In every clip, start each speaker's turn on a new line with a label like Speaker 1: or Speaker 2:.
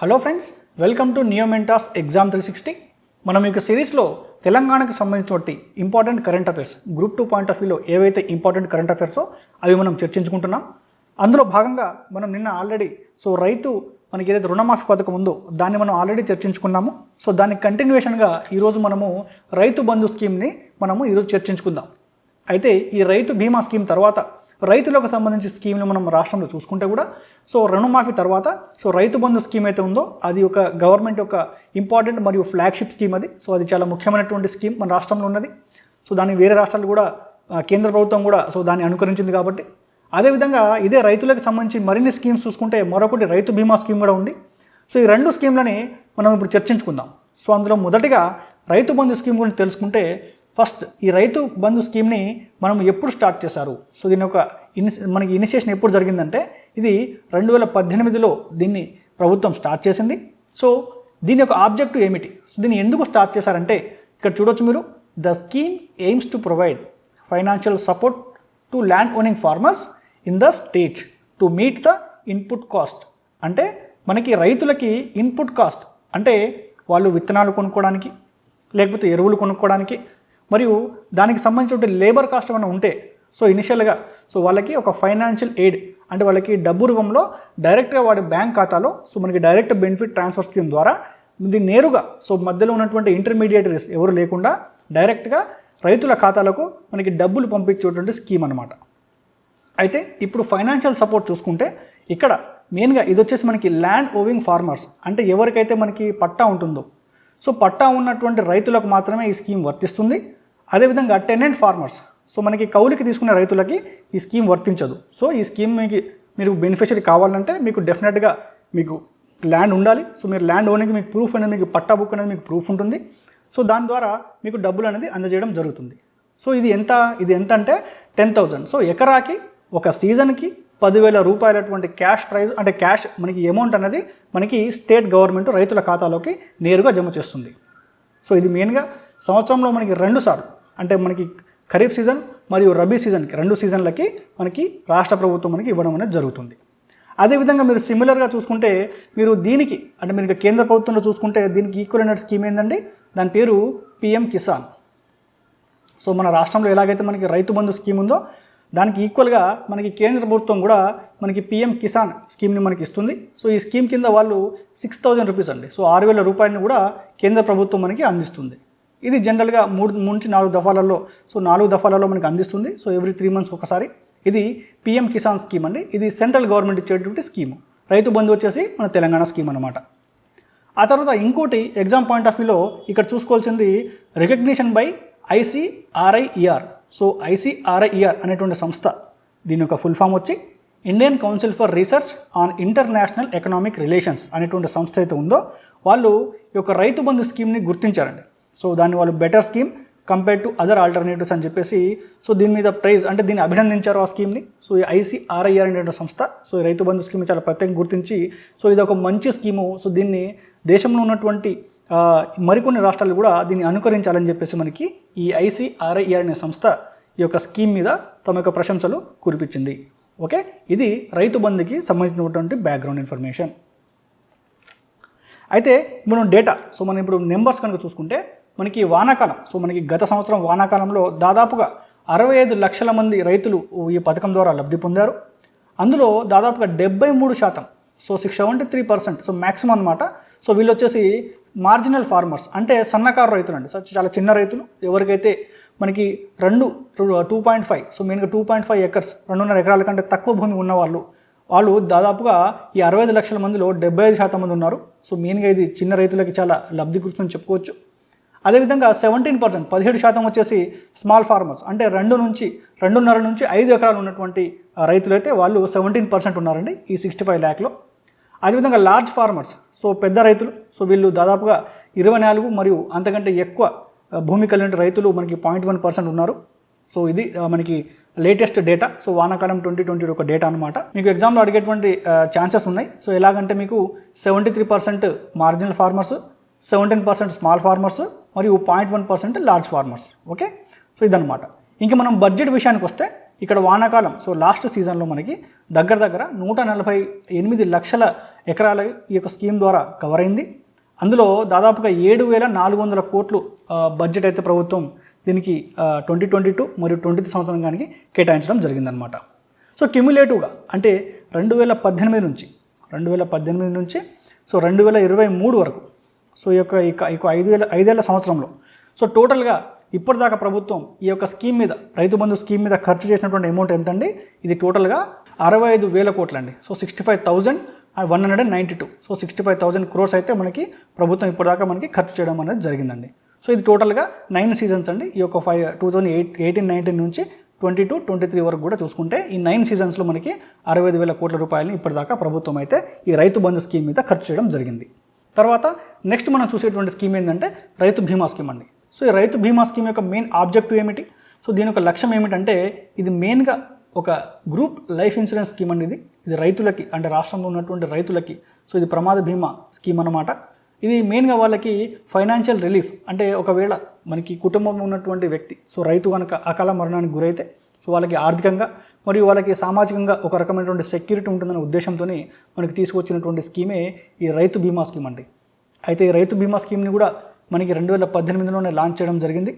Speaker 1: Hello friends, welcome to neo mentors exam 360. మనం ఈ సిరీస్లో తెలంగాణకు సంబంధించిన important current affairs group 2 point of వ్యూలో ఏవైతే ఇంపార్టెంట్ కరెంట్ అఫైర్సో అవి మనం చర్చించుకుంటున్నాం. అందులో భాగంగా మనం నిన్న ఆల్రెడీ రైతు మనకి ఏదైతే రుణమాఫీ పథకం ఉందో దాన్ని మనం ఆల్రెడీ చర్చించుకున్నాము. దానికి కంటిన్యూషన్గా ఈరోజు మనము రైతు బంధు స్కీమ్ని మనము ఈరోజు చర్చించుకుందాం. అయితే ఈ రైతు బీమా స్కీమ్ తర్వాత రైతులకు సంబంధించి స్కీమ్లు మనం రాష్ట్రంలో చూసుకుంటే కూడా రుణమాఫీ తర్వాత రైతు బంధు స్కీమ్ అయితే ఉందో అది ఒక గవర్నమెంట్ యొక్క ఇంపార్టెంట్ మరియు ఫ్లాగ్షిప్ స్కీమ్ అది. అది చాలా ముఖ్యమైనటువంటి స్కీమ్ మన రాష్ట్రంలో ఉన్నది. దాన్ని వేరే రాష్ట్రాలు కూడా కేంద్ర ప్రభుత్వం కూడా దాన్ని అనుకరించింది కాబట్టి. అదేవిధంగా ఇదే రైతులకు సంబంధించి మరిన్ని స్కీమ్స్ చూసుకుంటే మరొకటి రైతు బీమా స్కీమ్ కూడా ఉంది. ఈ రెండు స్కీమ్లని మనం ఇప్పుడు చర్చించుకుందాం. అందులో మొదటిగా రైతు బంధు స్కీమ్ గురించి తెలుసుకుంటే ఫస్ట్ ఈ రైతు బంధు స్కీమ్ని మనం ఎప్పుడు స్టార్ట్ చేశారు, దీని యొక్క మనకి ఇనిషియేషన్ ఎప్పుడు జరిగిందంటే ఇది 2018లో దీన్ని ప్రభుత్వం స్టార్ట్ చేసింది. దీని యొక్క ఆబ్జెక్టివ్ ఏమిటి, దీన్ని ఎందుకు స్టార్ట్ చేశారంటే ఇక్కడ చూడొచ్చు మీరు, the scheme AIIMS to provide financial support to land owning farmers in the state to meet the input cost. అంటే మనకి రైతులకి ఇన్పుట్ కాస్ట్ అంటే వాళ్ళు విత్తనాలు కొనుక్కోవడానికి లేకపోతే ఎరువులు కొనుక్కోవడానికి మరియు దానికి సంబంధించిన లేబర్ కాస్ట్ ఏమైనా ఉంటే ఇనిషియల్గా వాళ్ళకి ఒక ఫైనాన్షియల్ ఎయిడ్ అంటే వాళ్ళకి డబ్బు రూపంలో డైరెక్ట్గా వాడి బ్యాంక్ ఖాతాలో మనకి డైరెక్ట్ బెనిఫిట్ ట్రాన్స్ఫర్ స్కీమ్ ద్వారా ఇది నేరుగా మధ్యలో ఉన్నటువంటి ఇంటర్మీడియేటరీస్ ఎవరు లేకుండా డైరెక్ట్గా రైతుల ఖాతాలకు మనకి డబ్బులు పంపించేటువంటి స్కీమ్ అనమాట. అయితే ఇప్పుడు ఫైనాన్షియల్ సపోర్ట్ చూసుకుంటే ఇక్కడ మెయిన్గా ఇది వచ్చేసి మనకి ల్యాండ్ ఓవింగ్ ఫార్మర్స్ అంటే ఎవరికైతే మనకి పట్టా ఉంటుందో పట్టా ఉన్నటువంటి రైతులకు మాత్రమే ఈ స్కీమ్ వర్తిస్తుంది. అదేవిధంగా టెనెంట్ ఫార్మర్స్ మనకి కౌలుకి తీసుకునే రైతులకి ఈ స్కీమ్ వర్తించదు. ఈ స్కీమ్ మీరు బెనిఫిషరీ కావాలంటే మీకు డెఫినెట్గా మీకు ల్యాండ్ ఉండాలి. మీరు ల్యాండ్ ఓనింగ్ మీకు ప్రూఫ్ అనేది మీకు పట్టా బుక్ అనేది మీకు ప్రూఫ్ ఉంటుంది. దాని ద్వారా మీకు డబ్బులు అనేది అందజేయడం జరుగుతుంది. ఇది ఎంత అంటే 10,000. ఎకరాకి ఒక సీజన్కి 10,000 రూపాయలటువంటి క్యాష్ ప్రైజ్ అంటే క్యాష్ మనకి అమౌంట్ అనేది మనకి స్టేట్ గవర్నమెంట్ రైతుల ఖాతాలోకి నేరుగా జమ చేస్తుంది. ఇది మెయిన్గా సంవత్సరంలో మనకి 2 సార్లు అంటే మనకి ఖరీఫ్ సీజన్ మరియు రబీ సీజన్కి 2 సీజన్లకి మనకి రాష్ట్ర ప్రభుత్వం మనకి ఇవ్వడం అనేది జరుగుతుంది. అదేవిధంగా మీరు సిమిలర్గా చూసుకుంటే మీరు దీనికి అంటే మీరు కేంద్ర ప్రభుత్వంలో చూసుకుంటే దీనికి ఈక్వలెంట్ స్కీమ్ ఏంటండి, దాని పేరు పిఎం కిసాన్. మన రాష్ట్రంలో ఎలాగైతే మనకి రైతు బంధు స్కీమ్ ఉందో దానికి ఈక్వల్గా మనకి కేంద్ర ప్రభుత్వం కూడా మనకి పిఎం కిసాన్ స్కీమ్ని మనకి ఇస్తుంది. ఈ స్కీమ్ కింద వాళ్ళు 6,000 రూపీస్ అండి 6,000 రూపాయలని కూడా కేంద్ర ప్రభుత్వం మనకి అందిస్తుంది. ఇది జనరల్గా 3 నుంచి 4 దఫాలలో 4 దఫాలలో మనకి అందిస్తుంది. ఎవ్రీ 3 మంత్స్ ఒకసారి. ఇది పిఎం కిసాన్ స్కీమ్ అండి. ఇది సెంట్రల్ గవర్నమెంట్ ఇచ్చేటువంటి స్కీము. రైతు బంధు వచ్చేసి మన తెలంగాణ స్కీమ్ అనమాట. ఆ తర్వాత ఇంకోటి ఎగ్జామ్ పాయింట్ ఆఫ్ వ్యూలో ఇక్కడ చూసుకోవాల్సింది రికగ్నిషన్ బై ICRIER. ICRIER అనేటువంటి సంస్థ దీని యొక్క ఫుల్ ఫామ్ వచ్చి Indian council for research on international economic relations అనేటువంటి సంస్థ అయితే ఉందో వాళ్ళు ఈ యొక్క రైతు బంధు స్కీమ్ని గుర్తించారండి. దాన్ని వాళ్ళు better scheme compare to other alternatives అని చెప్పేసి దీని మీద ప్రైజ్ అంటే దీన్ని అభినందించారు ఆ స్కీమ్ని. ఈ ICRIER అనేటువంటి సంస్థ ఈ రైతు బంధు స్కీమ్ని చాలా ప్రత్యేకంగా గుర్తించి ఇది ఒక మంచి స్కీము. దీన్ని దేశంలో ఉన్నటువంటి మరికొన్ని రాష్ట్రాలు కూడా దీన్ని అనుకరించాలని చెప్పేసి మనకి ఈ ICRIER అనే సంస్థ ఈ యొక్క స్కీమ్ మీద తమ యొక్క ప్రశంసలు కురిపించింది. ఓకే, ఇది రైతు బంధుకి సంబంధించినటువంటి బ్యాక్గ్రౌండ్ ఇన్ఫర్మేషన్. అయితే మనం డేటా మనం ఇప్పుడు నెంబర్స్ కనుక చూసుకుంటే మనకి వానాకాలం మనకి గత సంవత్సరం వానాకాలంలో దాదాపుగా 65 లక్షల మంది రైతులు ఈ పథకం ద్వారా లబ్ధి పొందారు. అందులో దాదాపుగా 73% 673% మ్యాక్సిమం అనమాట. వీళ్ళు వచ్చేసి మార్జినల్ ఫార్మర్స్ అంటే సన్నకారు రైతులు అండి. చాలా చిన్న రైతులు ఎవరికైతే మనకి 2.5 మెయిన్గా 2.5 ఎకర్స్ 2.5 ఎకరాల కంటే తక్కువ భూమి ఉన్న వాళ్ళు దాదాపుగా ఈ 65 లక్షల మందిలో 75% మంది ఉన్నారు. మెయిన్గా ఇది చిన్న రైతులకి చాలా లబ్ధి గుర్తుందని చెప్పుకోవచ్చు. అదేవిధంగా 17% 17% వచ్చేసి స్మాల్ ఫార్మర్స్ అంటే 2.5 నుంచి 5 ఎకరాలు ఉన్నటువంటి రైతులు అయితే వాళ్ళు 17% ఉన్నారండి ఈ 65 లాఖ్లో. అదేవిధంగా లార్జ్ ఫార్మర్స్ పెద్ద రైతులు వీళ్ళు దాదాపుగా 24 మరియు అంతకంటే ఎక్కువ భూమి కలిగిన రైతులు మనకి 0.1% ఉన్నారు. ఇది మనకి లేటెస్ట్ డేటా వానాకాలం 2020 ఒక డేటా అనమాట. మీకు ఎగ్జామ్లో అడిగేటువంటి ఛాన్సెస్ ఉన్నాయి. ఎలాగంటే మీకు 73% మార్జినల్ ఫార్మర్స్, 17% స్మాల్ ఫార్మర్స్ మరియు 0.1% లార్జ్ ఫార్మర్స్. ఓకే, ఇదనమాట. ఇంకా మనం బడ్జెట్ విషయానికి వస్తే ఇక్కడ వానాకాలం లాస్ట్ సీజన్లో మనకి దగ్గర 148 లక్షల ఎకరాల ఈ యొక్క స్కీమ్ ద్వారా కవర్ అయింది. అందులో దాదాపుగా 7,400 కోట్లు బడ్జెట్ అయితే ప్రభుత్వం దీనికి 2022 మరియు 23 సంవత్సరానికి కేటాయించడం జరిగిందనమాట. సో క్యుములేటివ్గా అంటే 2018 నుంచి సో 2023 వరకు సో ఈ యొక్క 5 సంవత్సరంలో సో టోటల్గా ఇప్పటిదాకా ప్రభుత్వం ఈ యొక్క స్కీమ్ మీద, రైతు బంధు స్కీమ్ మీద ఖర్చు చేసినటువంటి అమౌంట్ ఎంతండి? ఇది టోటల్గా 65,000 కోట్లండి. సో 65,192. సో 65,000 crores అయితే మనకి ప్రభుత్వం ఇప్పటిదాకా మనకి ఖర్చు చేయడం అనేది జరిగిందండి. సో ఇది టోటల్గా 9 సీజన్స్ అండి. ఈ యొక్క 2018-19 నుంచి 22-23 వరకు కూడా చూసుకుంటే ఈ 9 సీజన్స్లో మనకి 65,000 కోట్ల రూపాయలని ఇప్పటిదాకా ప్రభుత్వం అయితే ఈ రైతు బంధు స్కీమ్ మీద ఖర్చు చేయడం జరిగింది. తర్వాత నెక్స్ట్ మనం చూసేటువంటి స్కీమ్ ఏంటంటే రైతు బీమా స్కీమ్ అండి. సో ఈ రైతు బీమా స్కీమ్ యొక్క మెయిన్ ఆబ్జెక్టివ్ ఏమిటి? సో దీని యొక్క లక్ష్యం ఏమిటంటే ఇది మెయిన్గా ఒక గ్రూప్ లైఫ్ ఇన్సూరెన్స్ స్కీమ్ అండి. ఇది రైతులకి, అంటే రాష్ట్రంలో ఉన్నటువంటి రైతులకి సో ఇది ప్రమాద బీమా స్కీమ్ అన్నమాట. ఇది మెయిన్గా వాళ్ళకి ఫైనాన్షియల్ రిలీఫ్, అంటే ఒకవేళ మనకి కుటుంబంలో ఉన్నటువంటి వ్యక్తి సో రైతు కనుక అకాల మరణానికి గురైతే సో వాళ్ళకి ఆర్థికంగా మరియు వాళ్ళకి సామాజికంగా ఒక రకమైనటువంటి సెక్యూరిటీ ఉంటుందనే ఉద్దేశంతో మనకి తీసుకొచ్చినటువంటి స్కీమే ఈ రైతు బీమా స్కీమ్ అండి. అయితే ఈ రైతు బీమా స్కీమ్ని కూడా మనకి 2018లోనే లాంచ్ చేయడం జరిగింది.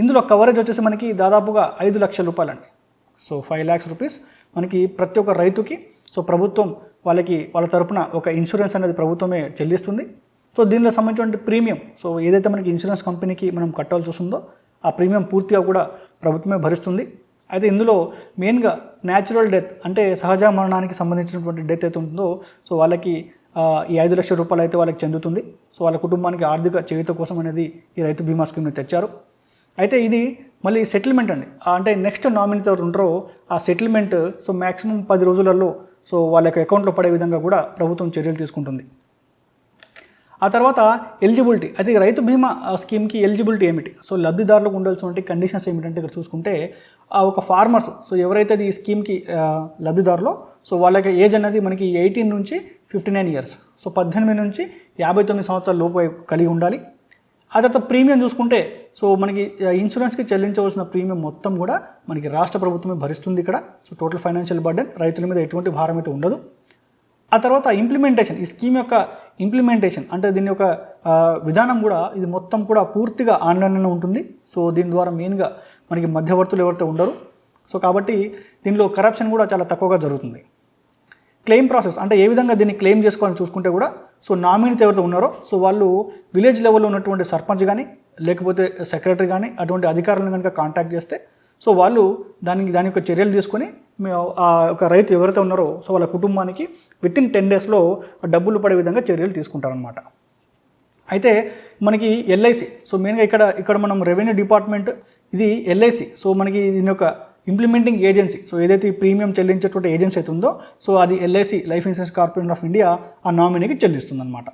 Speaker 1: ఇందులో కవరేజ్ వచ్చేసి మనకి దాదాపుగా 5 లక్షల రూపాయలండి. సో 5 lakhs రూపీస్ మనకి ప్రతి ఒక్క రైతుకి సో ప్రభుత్వం వాళ్ళ తరపున ఒక ఇన్సూరెన్స్ అనేది ప్రభుత్వమే చెల్లిస్తుంది. సో దీనిలో సంబంధించిన ప్రీమియం, సో ఏదైతే మనకి ఇన్సూరెన్స్ కంపెనీకి మనం కట్టాల్సి వస్తుందో ఆ ప్రీమియం పూర్తిగా కూడా ప్రభుత్వమే భరిస్తుంది. అయితే ఇందులో మెయిన్గా న్యాచురల్ డెత్, అంటే సహజ మరణానికి సంబంధించినటువంటి డెత్ అయితే ఉంటుందో సో వాళ్ళకి ఈ 5 లక్షల రూపాయలు అయితే వాళ్ళకి చెందుతుంది. సో వాళ్ళ కుటుంబానికి ఆర్థిక చేయూత కోసం అనేది ఈ రైతు బీమా స్కీమ్ని తెచ్చారు. అయితే ఇది మళ్ళీ సెటిల్మెంట్ అండి, అంటే నెక్స్ట్ నామినీ ఎవరు ఉంటారో ఆ సెటిల్మెంట్ సో మ్యాక్సిమం 10 రోజులలో సో వాళ్ళ యొక్క అకౌంట్లో పడే విధంగా కూడా ప్రభుత్వం చర్యలు తీసుకుంటుంది. ఆ తర్వాత ఎలిజిబిలిటీ, అయితే రైతు బీమా స్కీమ్కి ఎలిజిబిలిటీ ఏమిటి? సో లబ్ధిదారులకు ఉండాల్సినటువంటి కండిషన్స్ ఏమిటంటే ఇక్కడ చూసుకుంటే ఒక ఫార్మర్స్ సో ఎవరైతే ఈ స్కీమ్కి లబ్ధిదారులో సో వాళ్ళకి ఏజ్ అనేది మనకి 18 నుంచి 59 years, సో 18 నుంచి 59 సంవత్సరాల లోపు కలిగి ఉండాలి. ఆ తర్వాత ప్రీమియం చూసుకుంటే సో మనకి ఇన్సూరెన్స్కి చెల్లించవలసిన ప్రీమియం మొత్తం కూడా మనకి రాష్ట్ర ప్రభుత్వమే భరిస్తుంది ఇక్కడ. సో టోటల్ ఫైనాన్షియల్ బర్డెన్ రైతుల మీద ఎటువంటి భారం అయితే ఉండదు. ఆ తర్వాత ఇంప్లిమెంటేషన్, ఈ స్కీమ్ యొక్క ఇంప్లిమెంటేషన్ అంటే దీని యొక్క విధానం కూడా ఇది మొత్తం కూడా పూర్తిగా ఆన్లైన్లోనే ఉంటుంది. సో దీని ద్వారా మెయిన్గా మనకి మధ్యవర్తులు ఎవరైతే ఉండరు. సో కాబట్టి దీనిలో కరప్షన్ కూడా చాలా తక్కువగా జరుగుతుంది. క్లెయిమ్ ప్రాసెస్, అంటే ఏ విధంగా దీన్ని క్లెయిమ్ చేసుకోవాలని చూసుకుంటే కూడా సో నామినీస్ ఎవరైతే ఉన్నారో సో వాళ్ళు విలేజ్ లెవెల్లో ఉన్నటువంటి సర్పంచ్ కానీ లేకపోతే సెక్రటరీ కానీ అటువంటి అధికారులను కనుక కాంటాక్ట్ చేస్తే సో వాళ్ళు దాని యొక్క చర్యలు తీసుకొని ఒక రైతు ఎవరైతే ఉన్నారో సో వాళ్ళ కుటుంబానికి వితిన్ 10 daysలో డబ్బులు పడే విధంగా చర్యలు తీసుకుంటారనమాట. అయితే మనకి ఎల్ఐసి, సో మెయిన్గా ఇక్కడ మనం రెవెన్యూ డిపార్ట్మెంట్, ఇది ఎల్ఐసి సో మనకి దీని యొక్క ఇంప్లిమెంటింగ్ ఏజెన్సీ, సో ఏదైతే ఈ ప్రీమియం చెల్లించేటువంటి ఏజెన్సీ అయితే ఉందో సో అది LIC life insurance corporation of India ఆ నామినీకి చెల్లిస్తుంది అనమాట.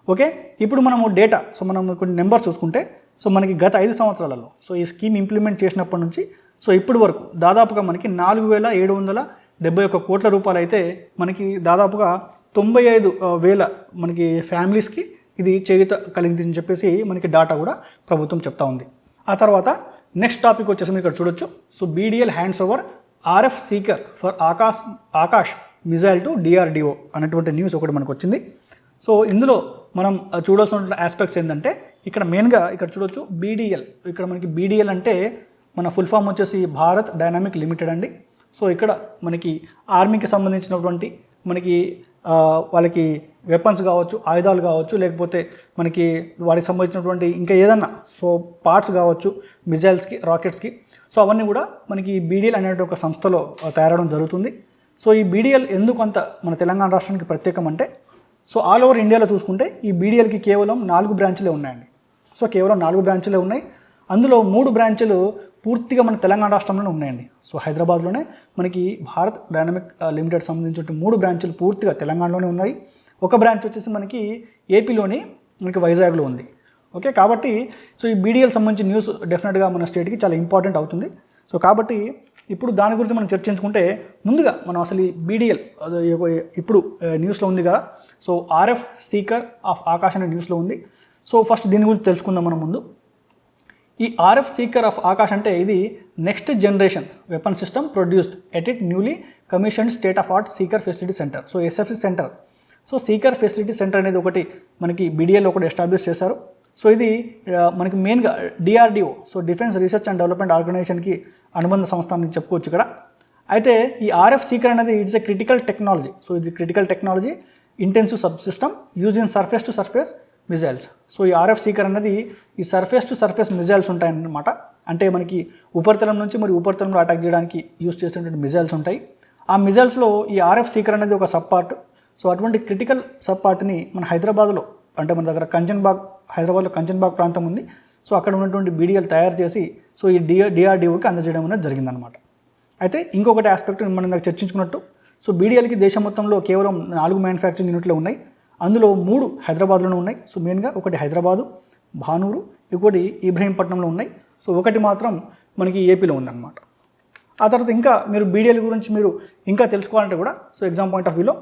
Speaker 1: ఓకే, ఇప్పుడు మనము డేటా, సో మనం కొన్ని నెంబర్ చూసుకుంటే సో మనకి గత 5 సంవత్సరాలలో సో ఈ స్కీమ్ ఇంప్లిమెంట్ చేసినప్పటి నుంచి సో ఇప్పటి వరకు దాదాపుగా మనకి 4,771 కోట్ల రూపాయలు అయితే మనకి దాదాపుగా 95,000 మనకి ఫ్యామిలీస్కి ఇది చేయూత కలిగిందని చెప్పేసి మనకి డాటా కూడా ప్రభుత్వం చెప్తా ఉంది. ఆ తర్వాత నెక్స్ట్ టాపిక్ వచ్చేసి మీరు ఇక్కడ చూడొచ్చు. So BDL hands over RF seeker for Akash missile to DRDO అనేటువంటి న్యూస్ ఒకటి మనకు వచ్చింది. సో ఇందులో మనం చూడాల్సిన ఆస్పెక్ట్స్ ఏంటంటే ఇక్కడ మెయిన్గా ఇక్కడ చూడొచ్చు BDL, ఇక్కడ మనకి BDL అంటే మన ఫుల్ ఫామ్ వచ్చేసి భారత్ డైనామిక్ లిమిటెడ్ అండి. సో ఇక్కడ మనకి ఆర్మీకి సంబంధించినటువంటి మనకి వాళ్ళకి వెపన్స్ కావచ్చు, ఆయుధాలు కావచ్చు, లేకపోతే మనకి వాటికి సంబంధించినటువంటి ఇంకా ఏదన్నా సో పార్ట్స్ కావచ్చు, మిజైల్స్కి, రాకెట్స్కి, సో అవన్నీ కూడా మనకి BDL అనే ఒక సంస్థలో తయారవడం జరుగుతుంది. సో ఈ BDL ఎందుకు అంత మన తెలంగాణ రాష్ట్రానికి ప్రత్యేకం అంటే సో ఆల్ ఓవర్ ఇండియాలో చూసుకుంటే ఈ BDLకి కేవలం 4 బ్రాంచ్లే ఉన్నాయండి. సో కేవలం 4 బ్రాంచ్లే ఉన్నాయి. అందులో 3 బ్రాంచ్లు పూర్తిగా మన తెలంగాణ రాష్ట్రంలోనే ఉన్నాయండి. సో హైదరాబాద్లోనే మనకి భారత్ డైనామిక్ లిమిటెడ్ సంబంధించిన 3 బ్రాంచ్లు పూర్తిగా తెలంగాణలోనే ఉన్నాయి. ఒక బ్రాంచ్ వచ్చేసి మనకి ఏపీలోని మనకి వైజాగ్లో ఉంది. ఓకే, కాబట్టి సో ఈ BDL సంబంధించిన న్యూస్ డెఫినెట్గా మన స్టేట్కి చాలా ఇంపార్టెంట్ అవుతుంది. సో కాబట్టి ఇప్పుడు దాని గురించి మనం చర్చించుకుంటే ముందుగా మనం అసలు ఈ BDL ఇప్పుడు న్యూస్లో ఉంది కదా, so RF seeker of Akash అనే న్యూస్లో ఉంది. సో ఫస్ట్ దీని గురించి తెలుసుకుందాం మనం ముందు. ఈ RF సీకర్ ఆఫ్ ఆకాష్ అంటే ఇది next generation weapon system produced at it newly commissioned state of art seeker facility centre, so SFC centre. So seeker facility centre అనేది ఒకటి మనకి బీడీఎల్ ఒకటి ఎస్టాబ్లిష్ చేశారు. సో ఇది మనకి మెయిన్గా DRDO, so defence research and development ఆర్గనైజేషన్కి అనుబంధ సంస్థ అని చెప్పుకోవచ్చు ఇక్కడ. అయితే ఈ ఆర్ఎఫ్ సీకర్ అనేది it's a critical technology. So ఇది critical technology intensive sub system use in surface to surface missiles. So ఈ ఆర్ఎఫ్ సీకర్ అనేది ఈ సర్ఫేస్ టు సర్ఫేస్ మిజైల్స్ ఉంటాయన్నమాట. అంటే మనకి ఉపరితలం నుంచి మరి ఉపరితలంలో అటాక్ చేయడానికి యూజ్ చేసేటువంటి మిజైల్స్ ఉంటాయి. ఆ మిజైల్స్లో ఈ ఆర్ఎఫ్ సీకర్ అనేది ఒక సబ్ పార్ట్. సో అటువంటి క్రిటికల్ సబ్ పార్ట్ని మన హైదరాబాద్లో, అంటే మన దగ్గర హైదరాబాద్లో కంచన్బాగ్ ప్రాంతం ఉంది. సో అక్కడ ఉన్నటువంటి బీడీఎల్ తయారు చేసి సో ఈ డిఆర్డిఓకి అందజేయడం అనేది జరిగిందనమాట. అయితే ఇంకొకటి ఆస్పెక్ట్ మనం ఇందాక చర్చించుకున్నట్టు, సో బీడీఎల్కి దేశం మొత్తంలో కేవలం 4 మ్యానుఫ్యాక్చరింగ్ యూనిట్లు ఉన్నాయి. అందులో 3 హైదరాబాద్లోనే ఉన్నాయి. సో మెయిన్గా ఒకటి హైదరాబాదు, భానూరు, ఇంకోటి ఇబ్రహీంపట్నంలో ఉన్నాయి. సో ఒకటి మాత్రం మనకి ఏపీలో ఉందన్నమాట. ఆ తర్వాత ఇంకా మీరు బీడీఎల్ గురించి మీరు ఇంకా తెలుసుకోవాలంటే కూడా, సో ఎగ్జామ్ పాయింట్ ఆఫ్ వ్యూలో,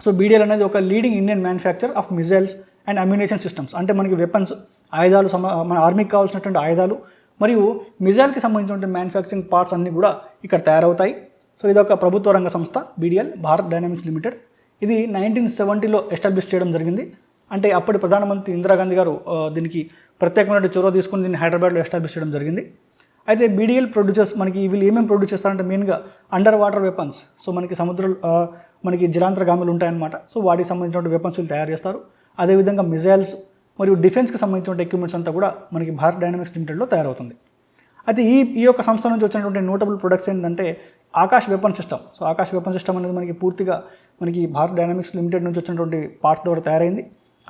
Speaker 1: సో బీడీఎల్ అనేది ఒక leading Indian manufacture of missiles and ammunition systems. అంటే మనకి వెపన్స్, ఆయుధాలు, మన ఆర్మీకి కావాల్సినటువంటి ఆయుధాలు మరియు మిజైల్కి సంబంధించినటువంటి మ్యానుఫ్యాక్చరింగ్ పార్ట్స్ అన్నీ కూడా ఇక్కడ తయారవుతాయి. సో ఇది ఒక ప్రభుత్వ రంగ సంస్థ బీడీఎల్, భారత్ డైనామిక్స్ లిమిటెడ్. ఇది 1970లో ఎస్టాబ్లిష్ చేయడం జరిగింది. అంటే అప్పటి ప్రధానమంత్రి ఇందిరాగాంధీ గారు దీనికి ప్రత్యేకమైన చొరవ తీసుకుని దీన్ని హైదరాబాద్లో ఎస్టాబ్లిష్ చేయడం జరిగింది. అయితే బీడీఎల్ ప్రొడ్యూసర్స్ మనకి వీళ్ళు ఏమేమి ప్రొడ్యూస్ చేస్తారంటే మెయిన్గా అండర్ వాటర్ వెపన్స్. సో మనకి మనకి జలాంతర్గాములు ఉంటాయన్నమాట. సో వాటికి సంబంధించిన వెపన్స్ వీళ్ళు తయారు చేస్తారు. అదేవిధంగా మిజైల్స్ మరియు డిఫెన్స్కి సంబంధించిన ఎక్విప్మెంట్స్ అంతా కూడా మనకి భారత్ డైనామిక్స్ లిమిటెడ్లో తయారవుతుంది. అయితే ఈ యొక్క సంస్థ నుంచి వచ్చినటువంటి నోటబుల్ ప్రొడక్ట్స్ ఏంటంటే Akash weapon system. So Akash weapon system అనేది మనకి పూర్తిగా మనకి భారత్ డైనామిక్స్ లిమిటెడ్ నుంచి వచ్చినటువంటి పార్ట్స్ ద్వారా తయారైంది.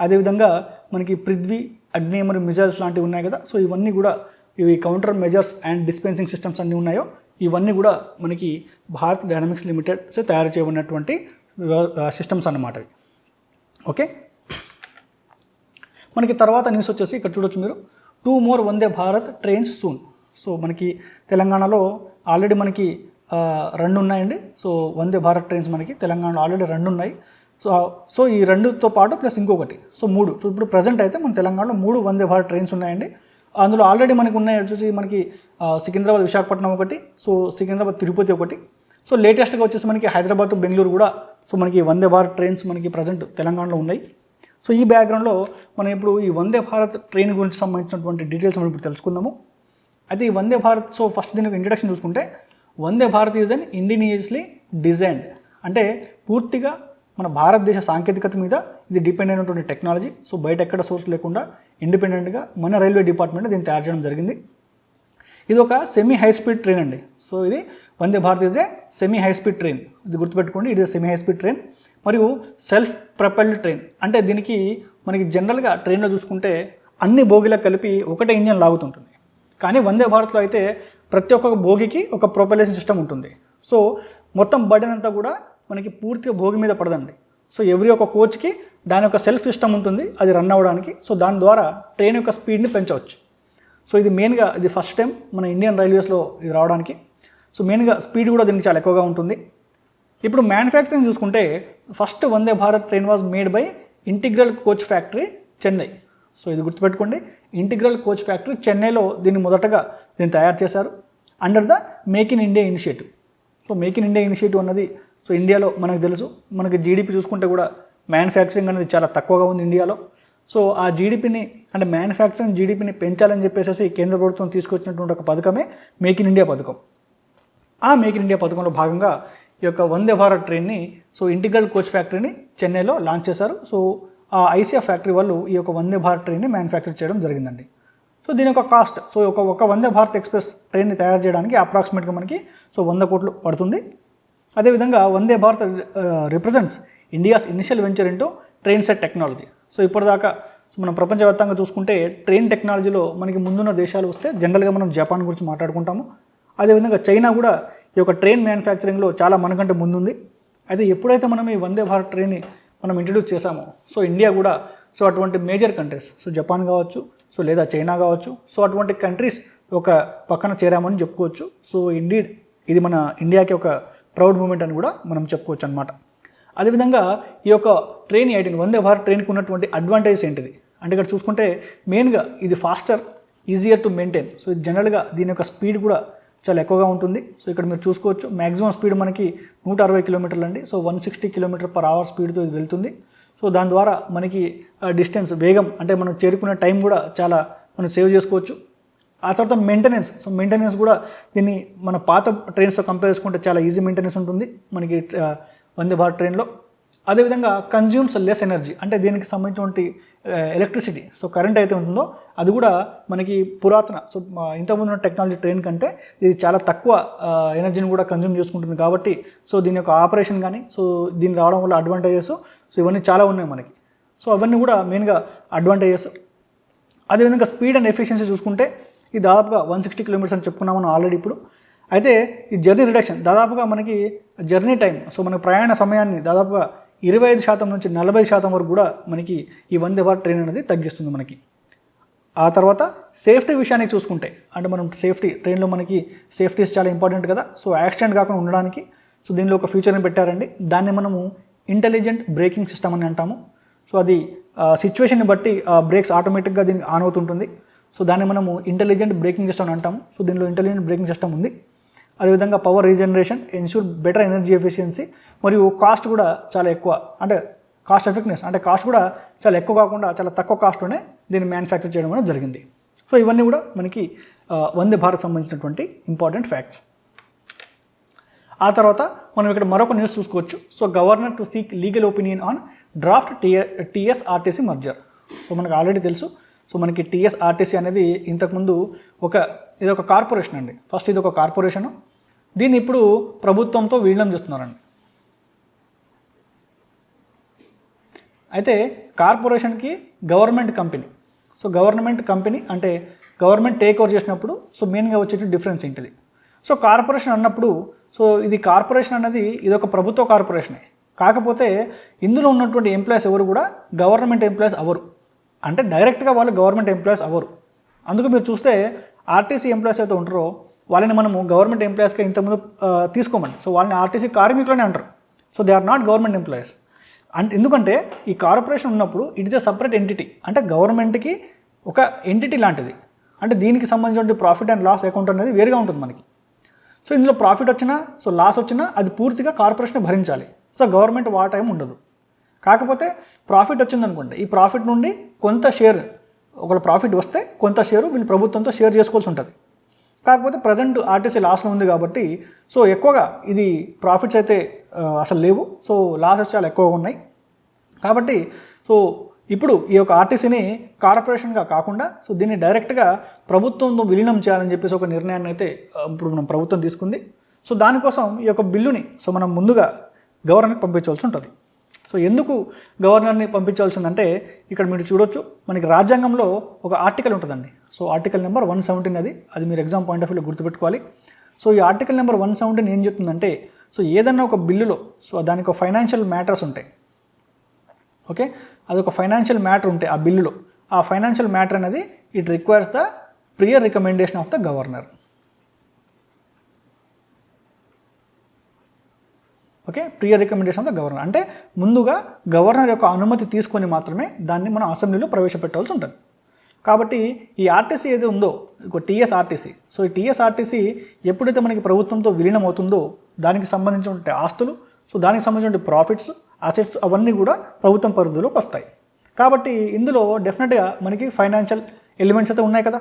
Speaker 1: అదేవిధంగా మనకి పృథ్వీ, అగ్ని మరియు మిజైల్స్ లాంటివి ఉన్నాయి కదా. సో ఇవన్నీ కూడా ఇవి counter measures and dispensing systems అన్నీ ఉన్నాయో ఇవన్నీ కూడా మనకి భారత్ డైనామిక్స్ లిమిటెడ్ తయారు చేయబడినటువంటి సిస్టమ్స్ అన్నమాట. ఓకే, మనకి తర్వాత న్యూస్ వచ్చేసి ఇక్కడ చూడొచ్చు మీరు, 2 more Vande Bharat trains soon. So మనకి తెలంగాణలో ఆల్రెడీ మనకి 2 ఉన్నాయండి. సో వందే భారత్ ట్రైన్స్ మనకి తెలంగాణలో ఆల్రెడీ 2 ఉన్నాయి. సో ఈ 2తో పాటు ప్లస్ ఇంకొకటి, సో 3. సో ఇప్పుడు ప్రజెంట్ అయితే మన తెలంగాణలో 3 వందే భారత్ ట్రైన్స్ ఉన్నాయండి. అందులో ఆల్రెడీ మనకి ఉన్నాయి వచ్చేసి మనకి సికింద్రాబాద్ విశాఖపట్నం ఒకటి, సో సికింద్రాబాద్ తిరుపతి ఒకటి. సో లేటెస్ట్గా వచ్చేసి మనకి హైదరాబాద్ టు బెంగళూరు కూడా సో మనకి వందే భారత్ ట్రైన్స్ మనకి ప్రజెంట్ తెలంగాణలో ఉన్నాయి. సో ఈ బ్యాక్గ్రౌండ్లో మనం ఇప్పుడు ఈ వందే భారత్ ట్రైన్ గురించి సంబంధించినటువంటి డీటెయిల్స్ మనం ఇప్పుడు తెలుసుకుందాము. అయితే ఈ వందే భారత్, సో ఫస్ట్ దీనికి ఇంట్రడక్షన్ చూసుకుంటే, Vande Bharat is an indigenously designed, అంటే పూర్తిగా మన భారతదేశ సాంకేతికత మీద ఇది డిపెండ్ అయినటువంటి టెక్నాలజీ. సో బయట ఎక్కడ సోర్స్ లేకుండా ఇండిపెండెంట్గా మన రైల్వే డిపార్ట్మెంట్ దీన్ని తయారు చేయడం జరిగింది. ఇది ఒక సెమీ హై స్పీడ్ ట్రైన్ అండి. సో ఇది Vande Bharat is a semi high speed train, ఇది గుర్తుపెట్టుకోండి. ఇది సెమీ హై స్పీడ్ ట్రైన్ మరియు సెల్ఫ్ ప్రొపెల్డ్ ట్రైన్. అంటే దీనికి మనకి జనరల్గా ట్రైన్లో చూసుకుంటే అన్ని బోగీలకు కలిపి ఒకటే ఇంజన్ లాగుతుంటుంది. కానీ వందే భారత్లో అయితే ప్రతి ఒక్క బోగికి ఒక ప్రొపెల్షన్ సిస్టమ్ ఉంటుంది. సో మొత్తం బర్డెన్ అంతా కూడా మనకి పూర్తిగా భోగి మీద పడదండి. సో ఎవ్రీ ఒక కోచ్కి దాని యొక్క సెల్ఫ్ సిస్టమ్ ఉంటుంది అది రన్ అవ్వడానికి. సో దాని ద్వారా ట్రైన్ యొక్క స్పీడ్ని పెంచవచ్చు. సో ఇది మెయిన్గా ఇది ఫస్ట్ టైం మన ఇండియన్ రైల్వేస్లో ఇది రావడానికి. సో మెయిన్గా స్పీడ్ కూడా దీనికి చాలా ఎక్కువగా ఉంటుంది. ఇప్పుడు మ్యానుఫ్యాక్చరింగ్ చూసుకుంటే first Vande Bharat train was made by integral coach factory Chennai. So ఇది గుర్తుపెట్టుకోండి, ఇంటిగ్రల్ కోచ్ ఫ్యాక్టరీ చెన్నైలో దీన్ని తయారు చేశారు under the make in India initiative. So make in India initiative అన్నది సో ఇండియాలో మనకు తెలుసు, మనకి జీడిపి చూసుకుంటే కూడా మ్యానుఫ్యాక్చరింగ్ అనేది చాలా తక్కువగా ఉంది ఇండియాలో. సో ఆ జీడిపిని అంటే మ్యానుఫ్యాక్చరింగ్ జీడిపిని పెంచాలని చెప్పేసి కేంద్ర ప్రభుత్వం తీసుకొచ్చినటువంటి ఒక పథకమే మేక్ ఇన్ ఇండియా పథకం. ఆ మేక్ ఇన్ ఇండియా పథకంలో భాగంగా ఈ యొక్క Vande Bharat ట్రైన్ని so integral coach ఫ్యాక్టరీని చెన్నైలో లాంచ్ చేశారు. సో ఆ ఐసీఎఫ్ ఫ్యాక్టరీ వాళ్ళు ఈ యొక్క వందే భారత్ ట్రైన్ని మ్యానుఫ్యాక్చర్ చేయడం జరిగిందండి. సో దీని యొక్క కాస్ట్, సో ఒక వందే భారత్ ఎక్స్ప్రెస్ ట్రైన్ని తయారు చేయడానికి అప్రాక్సిమేట్గా మనకి సో 100 కోట్లు పడుతుంది. అదేవిధంగా Vande Bharat represents India's initial venture into train set technology. So ఇప్పటిదాకా మనం ప్రపంచవ్యాప్తంగా చూసుకుంటే ట్రైన్ టెక్నాలజీలో మనకి ముందున్న దేశాలు వస్తే జనరల్గా మనం జపాన్ గురించి మాట్లాడుకుంటాము. అదేవిధంగా చైనా కూడా ఈ యొక్క ట్రైన్ మ్యానుఫ్యాక్చరింగ్లో చాలా మనకంటే ముందుంది. అయితే ఎప్పుడైతే మనం ఈ వందే భారత్ ట్రైన్ని మనం ఇంట్రడ్యూస్ చేసామో సో ఇండియా కూడా సో అటువంటి మేజర్ కంట్రీస్, సో జపాన్ కావచ్చు, సో లేదా చైనా కావచ్చు, సో అటువంటి కంట్రీస్ ఒక పక్కన చేరామని చెప్పుకోవచ్చు. సో ఇండీడ్ ఇది మన ఇండియాకి ఒక ప్రౌడ్ మూమెంట్ అని కూడా మనం చెప్పుకోవచ్చు అనమాట. అదేవిధంగా ఈ యొక్క ట్రైన్ 18 వందే భారత్ ట్రైన్కి ఉన్నటువంటి అడ్వాంటేజ్ ఏంటిది అంటే ఇక్కడ చూసుకుంటే మెయిన్గా ఇది faster, easier to maintain. So ఇది జనరల్గా దీని యొక్క స్పీడ్ కూడా చాలా ఎక్కువగా ఉంటుంది. సో ఇక్కడ మీరు చూసుకోవచ్చు మ్యాక్సిమం స్పీడ్ మనకి 160 కిలోమీటర్లు అండి. సో 160 km/h స్పీడ్తో ఇది వెళ్తుంది. సో దాని ద్వారా మనకి డిస్టెన్స్ వేగం అంటే మనం చేరుకునే టైం కూడా చాలా మనం సేవ్ చేసుకోవచ్చు. ఆ తర్వాత మెయింటెనెన్స్. సో మెయింటెనెన్స్ కూడా దీన్ని మన పాత ట్రైన్స్తో కంపేర్ చేసుకుంటే చాలా ఈజీ మెయింటెనెన్స్ ఉంటుంది మనకి వందే భారత్ ట్రైన్లో. అదేవిధంగా కన్జ్యూమ్స్ లెస్ ఎనర్జీ, అంటే దీనికి సంబంధించినటువంటి ఎలక్ట్రిసిటీ, సో కరెంట్ అయితే ఉంటుందో అది కూడా మనకి పురాతన సో ఇంతకుముందు ఉన్న టెక్నాలజీ ట్రైన్ కంటే ఇది చాలా తక్కువ ఎనర్జీని కూడా కన్జ్యూమ్ చేసుకుంటుంది. కాబట్టి సో దీని యొక్క ఆపరేషన్ కానీ సో దీన్ని రావడం వల్ల అడ్వాంటేజెస్ సో ఇవన్నీ చాలా ఉన్నాయి మనకి. సో అవన్నీ కూడా మెయిన్గా అడ్వాంటేజెస్. అదేవిధంగా స్పీడ్ అండ్ ఎఫిషియన్సీ చూసుకుంటే ఇది దాదాపుగా 160 km అని చెప్పుకున్నాం మనం ఆల్రెడీ ఇప్పుడు. అయితే ఈ జర్నీ రిడక్షన్ దాదాపుగా మనకి జర్నీ టైం సో మన ప్రయాణ సమయాన్ని దాదాపుగా 25% నుంచి 40% వరకు కూడా మనకి ఈ వందే భారత్ ట్రైన్ అనేది తగ్గిస్తుంది మనకి. ఆ తర్వాత సేఫ్టీ విషయానికి చూసుకుంటే అంటే మనం సేఫ్టీ ట్రైన్లో మనకి సేఫ్టీస్ చాలా ఇంపార్టెంట్ కదా. సో యాక్సిడెంట్ కాకుండా ఉండడానికి సో దీనిలో ఒక ఫీచర్ని పెట్టారండి. దాన్ని మనము ఇంటెలిజెంట్ బ్రేకింగ్ సిస్టమ్ అని అంటాము. సో అది సిచ్యువేషన్ని బట్టి బ్రేక్స్ ఆటోమేటిక్గా దీనికి ఆన్ అవుతుంటుంది. సో దాన్ని మనము ఇంటెలిజెంట్ బ్రేకింగ్ సిస్టమ్ అని అంటాము. సో దీనిలో ఇంటెలిజెంట్ బ్రేకింగ్ సిస్టమ్ ఉంది. అదేవిధంగా power regeneration, ensure better energy efficiency, మరియు కాస్ట్ కూడా చాలా ఎక్కువ అంటే కాస్ట్ ఎఫెక్టివ్నెస్ అంటే కాస్ట్ కూడా చాలా ఎక్కువ కాకుండా చాలా తక్కువ కాస్ట్లోనే దీన్ని మ్యానుఫ్యాక్చర్ చేయడం అనేది జరిగింది. సో ఇవన్నీ కూడా మనకి వందే భారత్ సంబంధించినటువంటి ఇంపార్టెంట్ ఫ్యాక్ట్స్. ఆ తర్వాత మనం ఇక్కడ మరొక న్యూస్ చూసుకోవచ్చు. So governor to seek legal opinion on draft TSRTC merger. So మనకు ఆల్రెడీ తెలుసు. సో మనకి టీఎస్ఆర్టీసీ అనేది ఇంతకుముందు ఇది ఒక కార్పొరేషన్ అండి. ఫస్ట్ ఇది ఒక కార్పొరేషను, దీన్ని ఇప్పుడు ప్రభుత్వంతో విలీనం చేస్తున్నారండి. అయితే కార్పొరేషన్కి government company, so government company అంటే గవర్నమెంట్ టేక్ ఓవర్ చేసినప్పుడు సో మెయిన్గా వచ్చేటి డిఫరెన్స్ ఏంటిది. సో కార్పొరేషన్ అన్నప్పుడు సో ఇది కార్పొరేషన్ అనేది ఇది ఒక ప్రభుత్వ కార్పొరేషనే, కాకపోతే ఇందులో ఉన్నటువంటి ఎంప్లాయీస్ ఎవరు కూడా గవర్నమెంట్ ఎంప్లాయీస్ అవ్వరు, అంటే డైరెక్ట్గా వాళ్ళు గవర్నమెంట్ ఎంప్లాయీస్ అవ్వరు. అందుకు మీరు చూస్తే ఆర్టీసీ ఎంప్లాయీస్ అయితే ఉంటారో వాళ్ళని మనము గవర్నమెంట్ ఎంప్లాయీస్గా ఇంతకుముందు తీసుకోమండి. సో వాళ్ళని ఆర్టీసీ కార్మికులనే అంటారు. So they are not government employees. And ఎందుకంటే ఈ కార్పొరేషన్ ఉన్నప్పుడు it is a separate entity, అంటే గవర్నమెంట్కి ఒక ఎంటిటీ లాంటిది. అంటే దీనికి సంబంధించిన ప్రాఫిట్ అండ్ లాస్ అకౌంట్ అనేది వేరుగా ఉంటుంది మనకి. సో ఇందులో ప్రాఫిట్ వచ్చినా సో లాస్ వచ్చినా అది పూర్తిగా కార్పొరేషన్ భరించాలి. సో గవర్నమెంట్ వాటా ఏమి ఉండదు. కాకపోతే ప్రాఫిట్ వచ్చిందనుకోండి, ఈ ప్రాఫిట్ నుండి కొంత షేర్ ఒకవేళ ప్రాఫిట్ వస్తే కొంత షేరు వీళ్ళు ప్రభుత్వంతో షేర్ చేసుకోవాల్సి ఉంటుంది. కాకపోతే ప్రజెంట్ ఆర్టీసీ లాస్లో ఉంది కాబట్టి సో ఎక్కువగా ఇది ప్రాఫిట్స్ అయితే అసలు లేవు. సో లాసెస్ చాలా ఎక్కువగా ఉన్నాయి. కాబట్టి సో ఇప్పుడు ఈ యొక్క ఆర్టీసీని కార్పొరేషన్గా కాకుండా సో దీన్ని డైరెక్ట్గా ప్రభుత్వంతో విలీనం చేయాలని చెప్పేసి ఒక నిర్ణయాన్ని అయితే ఇప్పుడు మనం ప్రభుత్వం తీసుకుంది. సో దానికోసం ఈ యొక్క బిల్లుని సో మనం ముందుగా గవర్నర్కి పంపించాల్సి ఉంటుంది. సో ఎందుకు గవర్నర్ని పంపించాల్సిందంటే ఇక్కడ మీరు చూడొచ్చు మనకి రాజ్యాంగంలో ఒక ఆర్టికల్ ఉంటుందండి. సో ఆర్టికల్ నెంబర్ 117 అది మీరు ఎగ్జామ్ పాయింట్ ఆఫ్ వ్యూలో గుర్తుపెట్టుకోవాలి. సో ఈ ఆర్టికల్ నెంబర్ 117 ఏం చెప్తుందంటే సో ఏదన్నా ఒక బిల్లులో సో దానికి ఒక ఫైనాన్షియల్ మ్యాటర్స్ ఉంటాయి. ఓకే, అదొక ఫైనాన్షియల్ మ్యాటర్ ఉంటే ఆ బిల్లులో ఆ ఫైనాన్షియల్ మ్యాటర్ అనేది it requires the prior recommendation of the governor. Okay, prior recommendation of the governor అంటే ముందుగా గవర్నర్ యొక్క అనుమతి తీసుకొని మాత్రమే దాన్ని మనం అసెంబ్లీలో ప్రవేశపెట్టాల్సి ఉంటుంది. కాబట్టి ఈ ఆర్టీసీ ఏది ఉందో ఒక టీఎస్ఆర్టీసీ, సో ఈ టీఎస్ఆర్టీసీ ఎప్పుడైతే మనకి ప్రభుత్వంతో విలీనం అవుతుందో దానికి సంబంధించిన ఆస్తులు సో దానికి సంబంధించిన ప్రాఫిట్స్ అసెట్స్ అవన్నీ కూడా ప్రభుత్వం పరిధిలోకి వస్తాయి. కాబట్టి ఇందులో డెఫినెట్గా మనకి ఫైనాన్షియల్ ఎలిమెంట్స్ అయితే ఉన్నాయి కదా.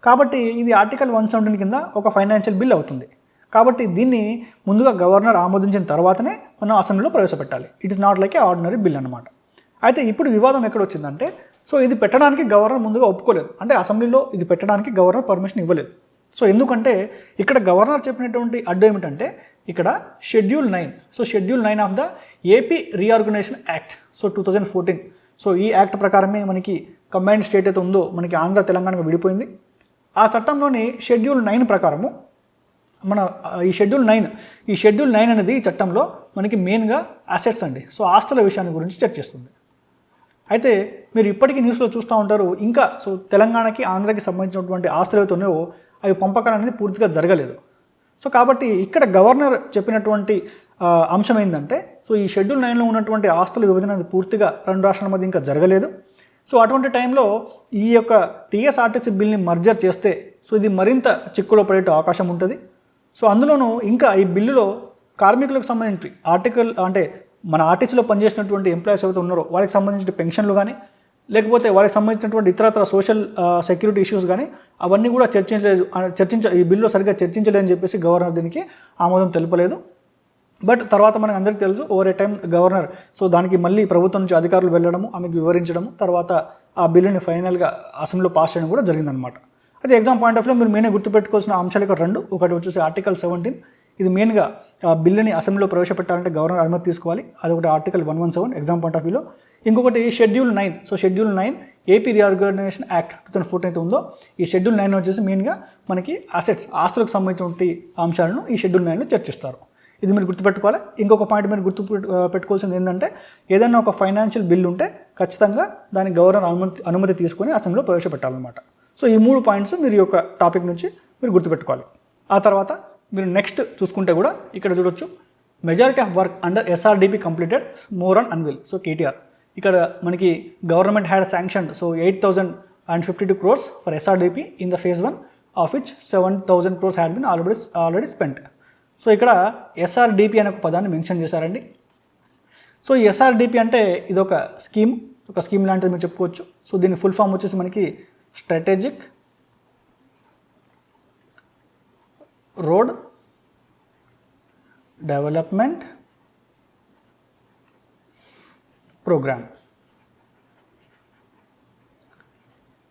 Speaker 1: కాబట్టి ఇది ఆర్టికల్ 117 కింద ఒక ఫైనాన్షియల్ బిల్ అవుతుంది. కాబట్టి దీన్ని ముందుగా గవర్నర్ ఆమోదించిన తర్వాతనే మనం అసెంబ్లీలో ప్రవేశపెట్టాలి. It is not like a ordinary bill అనమాట. అయితే ఇప్పుడు వివాదం ఎక్కడ వచ్చిందంటే సో ఇది పెట్టడానికి గవర్నర్ ముందుగా ఒప్పుకోలేదు, అంటే అసెంబ్లీలో ఇది పెట్టడానికి గవర్నర్ పర్మిషన్ ఇవ్వలేదు. సో ఎందుకంటే ఇక్కడ గవర్నర్ చెప్పినటువంటి అడ్డు ఏమిటంటే ఇక్కడ schedule 9, so schedule 9 of the AP reorganisation act so 2014. So ఈ యాక్ట్ ప్రకారమే మనకి కంబైన్డ్ స్టేట్ అయితే ఉందో మనకి ఆంధ్ర తెలంగాణగా విడిపోయింది. ఆ చట్టంలోని షెడ్యూల్ 9 ప్రకారము మన ఈ షెడ్యూల్ 9 అనేది ఈ చట్టంలో మనకి మెయిన్గా అసెట్స్ అండి, సో ఆస్తుల విషయాన్ని గురించి చర్చిస్తుంది. అయితే మీరు ఇప్పటికీ న్యూస్లో చూస్తూ ఉంటారు ఇంకా సో తెలంగాణకి ఆంధ్రాకి సంబంధించినటువంటి ఆస్తులు ఏవైతే ఉన్నాయో అవి పంపకాలు అనేది పూర్తిగా జరగలేదు. సో కాబట్టి ఇక్కడ గవర్నర్ చెప్పినటువంటి అంశం ఏంటంటే సో ఈ షెడ్యూల్ 9లో ఉన్నటువంటి ఆస్తుల విభజన అనేది పూర్తిగా రెండు రాష్ట్రాల మధ్య ఇంకా జరగలేదు. సో అటువంటి టైంలో ఈ యొక్క టీఎస్ఆర్టీసీ బిల్ని మర్జర్ చేస్తే సో ఇది మరింత చిక్కులో పడే అవకాశం ఉంటుంది. సో అందులోనూ ఇంకా ఈ బిల్లులో కార్మికులకు సంబంధించి ఆర్టికల్ అంటే మన ఆర్టీసీలో పనిచేసినటువంటి ఎంప్లాయీస్ ఎవరైతే ఉన్నారో వాళ్ళకి సంబంధించిన పెన్షన్లు కానీ లేకపోతే వాళ్ళకి సంబంధించినటువంటి ఇతరత్ర సోషల్ సెక్యూరిటీ ఇష్యూస్ కానీ అవన్నీ కూడా ఈ బిల్లులో సరిగ్గా చర్చించలేదని చెప్పేసి గవర్నర్ దీనికి ఆమోదం తెలపలేదు. బట్ తర్వాత మనకు అందరికీ తెలుసు over a time governor so దానికి మళ్ళీ ప్రభుత్వం నుంచి అధికారులు వెళ్ళడము ఆమెకు వివరించడము తర్వాత ఆ బిల్లుని ఫైనల్గా అసెంబ్లీలో పాస్ చేయడం కూడా జరిగిందనమాట. అది ఎగ్జామ్ పాయింట్ ఆఫ్ వ్యూ మీరు మెయిన్గా గుర్తుపెట్టుకోవాల్సిన అంశాలు ఇక్కడ రెండు. ఒకటి వచ్చేసి ఆర్టికల్ 17 ఇది మెయిన్గా బిల్లుని అసెంబ్లీలో ప్రవేశపెట్టాలంటే గవర్నర్ అనుమతి తీసుకోవాలి. అదొకటి ఆర్టికల్ 117 ఎగ్జామ్ పాయింట్ ఆఫ్ వ్యూలో. ఇంకొకటి schedule 9. So schedule 9 AP reorganisation act 2014 అయితే ఉందో ఈ షెడ్యూల్ 9 వచ్చేసి మెయిన్గా మనకి ఆస్తులకు సంబంధించినటువంటి అంశాలను ఈ షెడ్యూల్ 9లో చర్చిస్తారు. ఇది మీరు గుర్తుపెట్టుకోవాలి. ఇంకొక పాయింట్ మీరు పెట్టుకోవాల్సింది ఏంటంటే ఏదైనా ఒక ఫైనాన్షియల్ బిల్ ఉంటే ఖచ్చితంగా దానికి గవర్నర్ అనుమతి తీసుకొని అసెంబ్లీలో ప్రవేశపెట్టాలన్నమాట. సో ఈ 3 పాయింట్స్ మీరు ఈ యొక్క టాపిక్ నుంచి మీరు గుర్తుపెట్టుకోవాలి. ఆ తర్వాత మీరు నెక్స్ట్ చూసుకుంటే కూడా ఇక్కడ చూడొచ్చు majority of work under SRDP completed more on anvil. So KTR ఇక్కడ మనకి government had sanction so 8,052 crores for SRDP in the phase 1 of which 7,000 crores had been already spent. So ఇక్కడ ఎస్ఆర్డిపి అనే ఒక పదాన్ని మెన్షన్ చేశారండి. సో ఈ SRDP అంటే ఇది ఒక స్కీమ్ లాంటిది మీరు చెప్పుకోవచ్చు. సో దీని ఫుల్ ఫామ్ వచ్చేసి మనకి strategic road development program.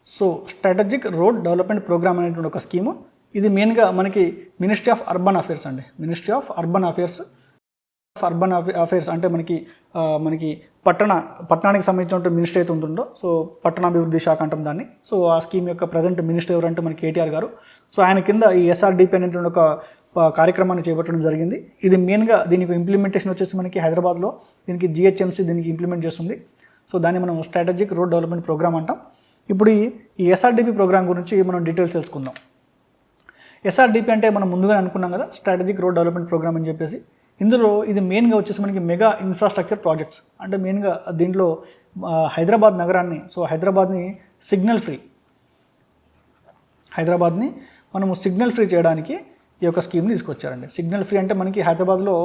Speaker 1: So strategic road development program అనేటువంటి ఒక స్కీము. ఇది మెయిన్గా మనకి మినిస్ట్రీ ఆఫ్ అర్బన్ అఫేర్స్ అండి. మినిస్ట్రీ ఆఫ్ అర్బన్ అఫేర్స్ అంటే మనకి పట్టణానికి సంబంధించిన మినిస్ట్రీ అయితే ఉంటుందో సో పట్టణాభివృద్ధి శాఖ అంటాం దాన్ని. సో ఆ స్కీమ్ యొక్క ప్రజెంట్ మినిస్టర్ ఎవరంటే మనకి కేటీఆర్ గారు. సో ఆయన కింద ఈ ఎస్ఆర్డిపి అనేటువంటి ఒక కార్యక్రమాన్ని చేపట్టడం జరిగింది. ఇది మెయిన్గా దీనికి ఇంప్లిమెంటేషన్ వచ్చేసి మనకి హైదరాబాద్లో దీనికి జిహెచ్ఎంసీ దీనికి ఇంప్లిమెంట్ చేస్తుంది. సో దాన్ని మనం స్ట్రాటజిక్ రోడ్ డెవలప్మెంట్ ప్రోగ్రామ్ అంటాం. ఇప్పుడు ఈ ఎస్ఆర్డిపి ప్రోగ్రామ్ గురించి మనం డీటెయిల్స్ తెలుసుకుందాం. ఎస్ఆర్డిపి అంటే మనం ముందుగానే అనుకున్నాం కదా స్ట్రాటజిక్ రోడ్ డెవలప్మెంట్ ప్రోగ్రామ్ అని చెప్పేసి. ఇందులో ఇది మెయిన్గా వచ్చేసి మనకి మెగా ఇన్ఫ్రాస్ట్రక్చర్ ప్రాజెక్ట్స్ అంటే మెయిన్గా దీంట్లో హైదరాబాద్ నగరాన్ని సో హైదరాబాద్ని మనము సిగ్నల్ ఫ్రీ చేయడానికి ఈ యొక్క స్కీమ్ని తీసుకొచ్చారండి. సిగ్నల్ ఫ్రీ అంటే మనకి హైదరాబాద్లో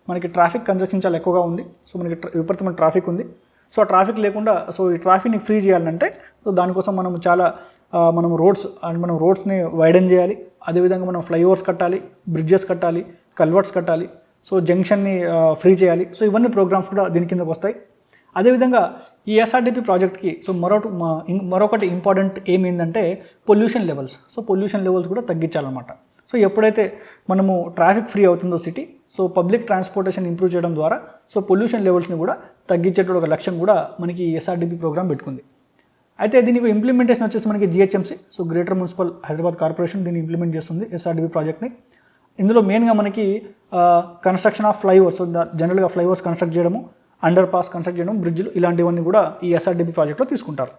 Speaker 1: మనకి ట్రాఫిక్ కంజక్షన్ చాలా ఎక్కువగా ఉంది. సో మనకి విపరీతమైన ట్రాఫిక్ ఉంది. సో ఆ ట్రాఫిక్ లేకుండా సో ఈ ట్రాఫిక్ని ఫ్రీ చేయాలంటే సో దానికోసం మనం రోడ్స్ని వైడెన్ చేయాలి. అదేవిధంగా మనం ఫ్లైఓవర్స్ కట్టాలి, బ్రిడ్జెస్ కట్టాలి, కల్వర్ట్స్ కట్టాలి. సో జంక్షన్ని ఫ్రీ చేయాలి. సో ఇవన్నీ ప్రోగ్రామ్స్ కూడా దీని కిందకు వస్తాయి. అదేవిధంగా ఈ ఎస్ఆర్డిపి ప్రాజెక్ట్కి సో మరొకటి ఇంపార్టెంట్ ఏంటంటే pollution levels. So pollution levels కూడా తగ్గించాలన్నమాట. సో ఎప్పుడైతే మనము ట్రాఫిక్ ఫ్రీ అవుతుందో city so public transportation improve చేయడం ద్వారా సో పొల్యూషన్ లెవెల్స్ని కూడా తగ్గించేటువంటి ఒక లక్ష్యం కూడా మనకి ఎస్ఆర్డిపి ప్రోగ్రామ్ పెట్టుకుంది. అయితే దీనికి ఇంప్లిమెంటేషన్ వచ్చేసి మనకి GHMC so greater municipal Hyderabad corporation దీన్ని ఇంప్లిమెంట్ చేస్తుంది ఎస్ఆర్డిపి ప్రాజెక్ట్ని. ఇందులో మెయిన్గా మనకి కన్స్ట్రక్షన్ ఆఫ్ ఫ్లైఓవర్స్ జనరల్గా ఫ్లైఓవర్స్ కన్స్ట్రక్ట్ చేయడము, అండర్ పాస్ కన్స్ట్రక్ట్ చేయడం, బ్రిడ్జ్లు ఇలాంటివన్నీ కూడా ఈ ఎస్ఆర్డిపి ప్రాజెక్ట్లో తీసుకుంటారు.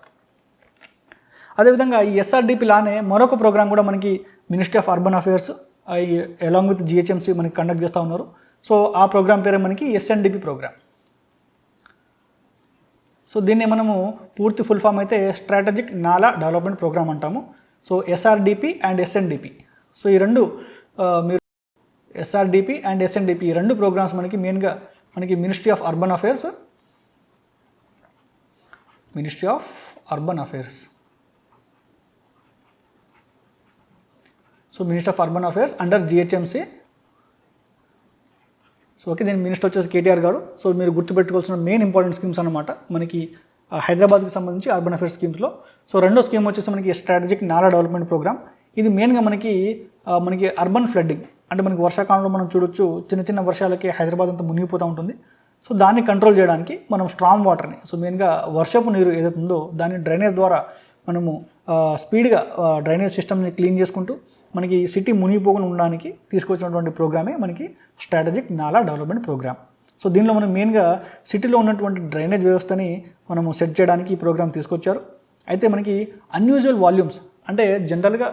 Speaker 1: అదేవిధంగా ఈ ఎస్ఆర్డిపి లానే మరొక ప్రోగ్రామ్ కూడా మనకి ministry of urban affairs along with GHMC మనకి కండక్ట్ చేస్తూ ఉన్నారు. సో ఆ ప్రోగ్రామ్ పేరే మనకి ఎస్ఎన్డిపి ప్రోగ్రామ్. సో దీన్ని మనము పూర్తి ఫుల్ ఫామ్ అయితే స్ట్రాటజిక్ నాలా డెవలప్మెంట్ ప్రోగ్రామ్ అంటాము. So SRDP and SNDP so ఈ రెండు మీరు ఎస్ఆర్డిపి అండ్ ఎస్ఎన్డిపి ఈ రెండు ప్రోగ్రామ్స్ మెయిన్గా ministry of urban affairs so minister of urban affairs under GHMC. So okay దీని మినిస్టర్ వచ్చేసి కేటీఆర్ గారు. సో మీరు గుర్తుపెట్టుకోవాల్సిన మెయిన్ ఇంపార్టెంట్ స్కీమ్స్ అనమాట మనకి హైదరాబాద్కి సంబంధించి అర్బన్ అఫేర్స్ స్కీమ్స్లో. సో రెండో స్కీమ్ వచ్చేసి మనకి స్ట్రాటజిక్ నాలా డెవలప్మెంట్ ప్రోగ్రామ్. ఇది మెయిన్గా మనకి అర్బన్ ఫ్లడ్డింగ్ అంటే మనకి వర్షాకాలంలో మనం చూడొచ్చు చిన్న చిన్న వర్షాలకి హైదరాబాద్ అంతా మునిగిపోతూ ఉంటుంది. సో దాన్ని కంట్రోల్ చేయడానికి మనం స్ట్రాంగ్ వాటర్ని సో మెయిన్గా వర్షపు నీరు ఏదైతే ఉందో దాన్ని డ్రైనేజ్ ద్వారా మనము స్పీడ్గా డ్రైనేజ్ సిస్టమ్ని క్లీన్ చేసుకుంటూ మనకి సిటీ మునిగిపోకుండా ఉండడానికి తీసుకొచ్చినటువంటి ప్రోగ్రామే మనకి స్ట్రాటజిక్ నాలా డెవలప్మెంట్ ప్రోగ్రామ్. సో దీనిలో మనం మెయిన్గా సిటీలో ఉన్నటువంటి డ్రైనేజ్ వ్యవస్థని మనము సెట్ చేయడానికి ఈ ప్రోగ్రామ్ తీసుకొచ్చారు. అయితే మనకి అన్యూజువల్ వాల్యూమ్స్ అంటే జనరల్గా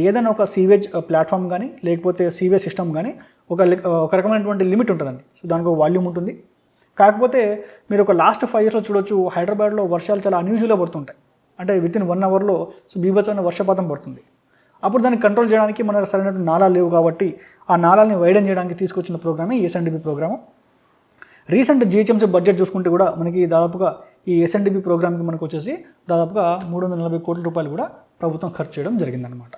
Speaker 1: ఏదైనా ఒక సీవేజ్ ప్లాట్ఫామ్ కానీ లేకపోతే సీవేజ్ సిస్టమ్ కానీ ఒక రకమైనటువంటి లిమిట్ ఉంటుందండి. సో దానికి ఒక వాల్యూమ్ ఉంటుంది. కాకపోతే మీరు ఒక లాస్ట్ 5 yearsలో చూడొచ్చు హైదరాబాద్లో వర్షాలు చాలా అన్యూజువల్గా పడుతుంటాయి. అంటే వితిన్ 1 hourలో సో బీభత్సమైన వర్షపాతం పడుతుంది. అప్పుడు దాన్ని కంట్రోల్ చేయడానికి మన సరైన నాళాలు లేవు కాబట్టి ఆ నాళాలని వైడెన్ చేయడానికి తీసుకొచ్చిన ప్రోగ్రామే SNDP programme. Recent GHMC budget చూసుకుంటే కూడా మనకి దాదాపుగా ఈ ఎస్ఎన్డిపి ప్రోగ్రామ్కి మనకు వచ్చేసి దాదాపుగా 340 కోట్ల రూపాయలు కూడా ప్రభుత్వం ఖర్చు చేయడం జరిగిందనమాట.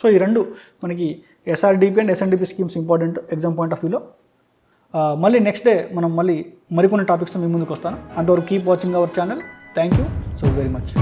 Speaker 1: సో ఈ రెండు మనకి SRDP and SNDP schemes important exam point of వ్యూలో. మళ్ళీ నెక్స్ట్ డే మనం మళ్ళీ మరికొన్ని టాపిక్స్తో మీ ముందుకు వస్తాను. అంతవరకు keep watching our channel. Thank you so very much.